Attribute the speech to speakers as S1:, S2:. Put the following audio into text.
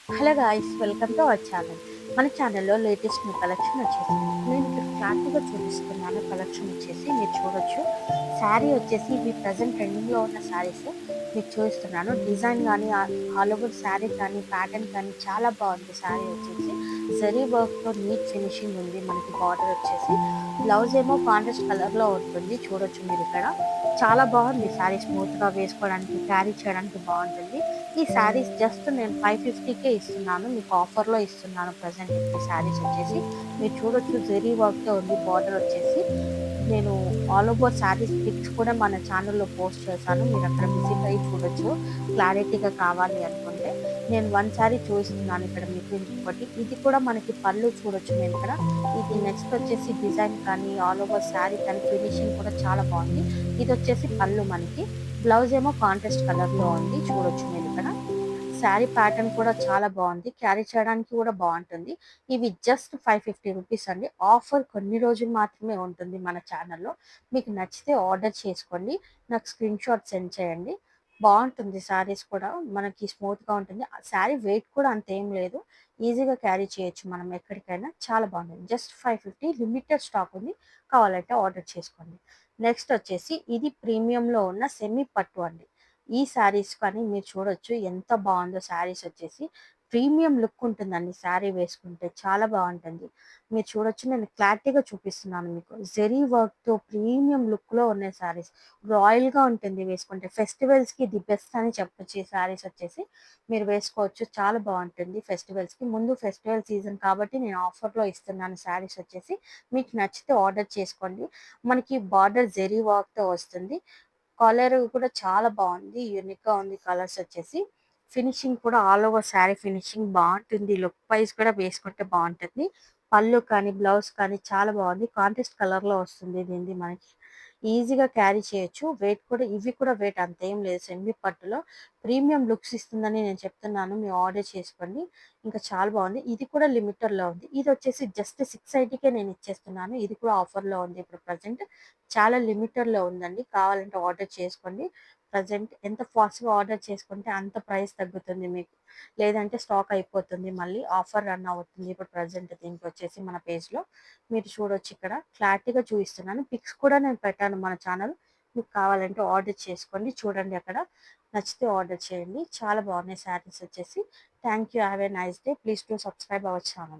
S1: Hello guys, welcome to our channel. మన ఛానల్లో latest new collection వచ్చేసింది. నేను ఇక్కడ క్లారిటీగా చూపిస్తున్నాను. కలెక్షన్ వచ్చేసి మీరు చూడొచ్చు. శారీ వచ్చేసి ఇవి ప్రజెంట్ ట్రెండింగ్లో ఉన్న శారీస్ మీకు చూపిస్తున్నాను. డిజైన్ కానీ ఆల్ ఓవర్ శారీ కానీ ప్యాటర్న్ కానీ చాలా బాగుంది. శారీ వచ్చేసి జరీ వర్క్తో నీట్ ఫినిషింగ్ ఉంది. మనకి బార్డర్ వచ్చేసి బ్లౌజ్ ఏమో కాంట్రాస్ట్ కలర్లో ఉంటుంది. చూడొచ్చు మీరు ఇక్కడ. చాలా బాగుంది శారీ. స్మూత్గా వేసుకోవడానికి, క్యారీ చేయడానికి బాగుంటుంది. ఈ శారీస్ జస్ట్ నేను 550కే ఇస్తున్నాను. మీకు ఆఫర్లో ఇస్తున్నాను ప్రజెంట్. ఇప్పుడు శారీస్ వచ్చేసి మీరు చూడొచ్చు, జెరీ వర్క్తో ఉంది. బార్డర్ వచ్చేసి నేను ఆల్ ఓవర్ శారీస్ పిక్స్ కూడా మన ఛానల్లో పోస్ట్ చేశాను. మీరు అక్కడ విజిట్ అయ్యి చూడొచ్చు. క్లారిటీగా కావాలి అనుకుంటే నేను వన్ శారీ చూపిస్తున్నాను ఇక్కడ మీకు. ఇంకొకటి ఇది కూడా మనకి పళ్ళు చూడొచ్చు నేను ఇక్కడ. ఇది నెక్స్ట్ వచ్చేసి డిజైన్ కానీ ఆల్ ఓవర్ శారీ కానీ ఫినిషింగ్ కూడా చాలా బాగుంది. ఇది వచ్చేసి పళ్ళు మనకి. బ్లౌజ్ ఏమో కాంట్రాస్ట్ కలర్లో ఉంది. చూడొచ్చు మీరు ఇక్కడ. శారీ ప్యాటర్న్ కూడా చాలా బాగుంది. క్యారీ చేయడానికి కూడా బాగుంటుంది. ఇవి జస్ట్ 550 రూపీస్ అండి. ఆఫర్ కొన్ని రోజులు మాత్రమే ఉంటుంది మన ఛానల్లో. మీకు నచ్చితే ఆర్డర్ చేసుకోండి. నాకు స్క్రీన్ షాట్ సెండ్ చేయండి. బాగుంటుంది శారీస్ కూడా. మనకి స్మూత్గా ఉంటుంది. శారీ వెయిట్ కూడా అంతేం లేదు. ఈజీగా క్యారీ చేయొచ్చు మనం ఎక్కడికైనా. చాలా బాగుంటుంది. జస్ట్ 550, లిమిటెడ్ స్టాక్ ఉంది. కావాలంటే ఆర్డర్ చేసుకోండి. నెక్స్ట్ వచ్చేసి ఇది ప్రీమియంలో ఉన్న సెమీ పట్టు అండి. ఈ శారీస్ కానీ మీరు చూడొచ్చు ఎంత బాగుందో. శారీస్ వచ్చేసి ప్రీమియం లుక్ ఉంటుందండి. శారీ వేసుకుంటే చాలా బాగుంటుంది. మీరు చూడొచ్చు, నేను క్లారిటీగా చూపిస్తున్నాను మీకు. జెరీ వర్క్తో ప్రీమియం లుక్లో ఉన్నాయి శారీస్. రాయల్గా ఉంటుంది వేసుకుంటే. ఫెస్టివల్స్కి ది బెస్ట్ అని చెప్పొచ్చు. ఈ శారీస్ వచ్చేసి మీరు వేసుకోవచ్చు. చాలా బాగుంటుంది ఫెస్టివల్స్కి. ముందు ఫెస్టివల్ సీజన్ కాబట్టి నేను ఆఫర్లో ఇస్తున్నాను శారీస్ వచ్చేసి. మీకు నచ్చితే ఆర్డర్ చేసుకోండి. మనకి బార్డర్ జెరీ వర్క్తో వస్తుంది. కలర్ కూడా చాలా బాగుంది. యూనిక్‌గా ఉంది కలర్స్ వచ్చేసి. ఫినిషింగ్ కూడా ఆల్ ఓవర్ శారీ ఫినిషింగ్ బాగుంటుంది. లుక్ వైస్ కూడా వేసుకుంటే బాగుంటుంది. పళ్ళు కానీ, బ్లౌజ్ కానీ చాలా బాగుంది. కాంట్రాస్ట్ కలర్‌లో వస్తుంది దీనిది మనకి. ఈజీగా క్యారీ చేయొచ్చు. వెయిట్ కూడా ఇవి కూడా వెయిట్ అంతేం లేదు. సెమీ పట్టులో ప్రీమియం లుక్స్ ఇస్తుందని నేను చెప్తున్నాను. మీరు ఆర్డర్ చేసుకోండి. ఇంకా చాలా బాగుంది. ఇది కూడా లిమిటెడ్‌లో ఉంది. ఇది వచ్చేసి జస్ట్ 680కే నేను ఇచ్చేస్తున్నాను. ఇది కూడా ఆఫర్‌లో ఉంది ఇప్పుడు ప్రెజెంట్. చాలా లిమిటెడ్‌లో ఉందండి. కావాలంటే ఆర్డర్ చేసుకోండి. ప్రెజెంట్ ఎంత ఫాస్ట్‌గా ఆర్డర్ చేసుకుంటే అంత ప్రైస్ తగ్గుతుంది మీకు. లేదంటే స్టాక్ అయిపోతుంది. మళ్ళీ ఆఫర్ రన్ అవుతుంది. ఇప్పుడు ప్రెజెంట్ దీనికొచ్చేసి మన పేజ్‌లో మీరు చూడొచ్చు ఇక్కడ. క్లారిటీగా చూపిస్తున్నాను. పిక్స్ కూడా నేను పెట్టాను మన ఛానల్. మీకు కావాలంటే ఆర్డర్ చేసుకోండి. చూడండి అక్కడ. నచ్చితే ఆర్డర్ చేయండి. చాలా బాగున్నాయి శారీస్ వచ్చేసి. Thank you. Have a nice day. Please do subscribe our channel.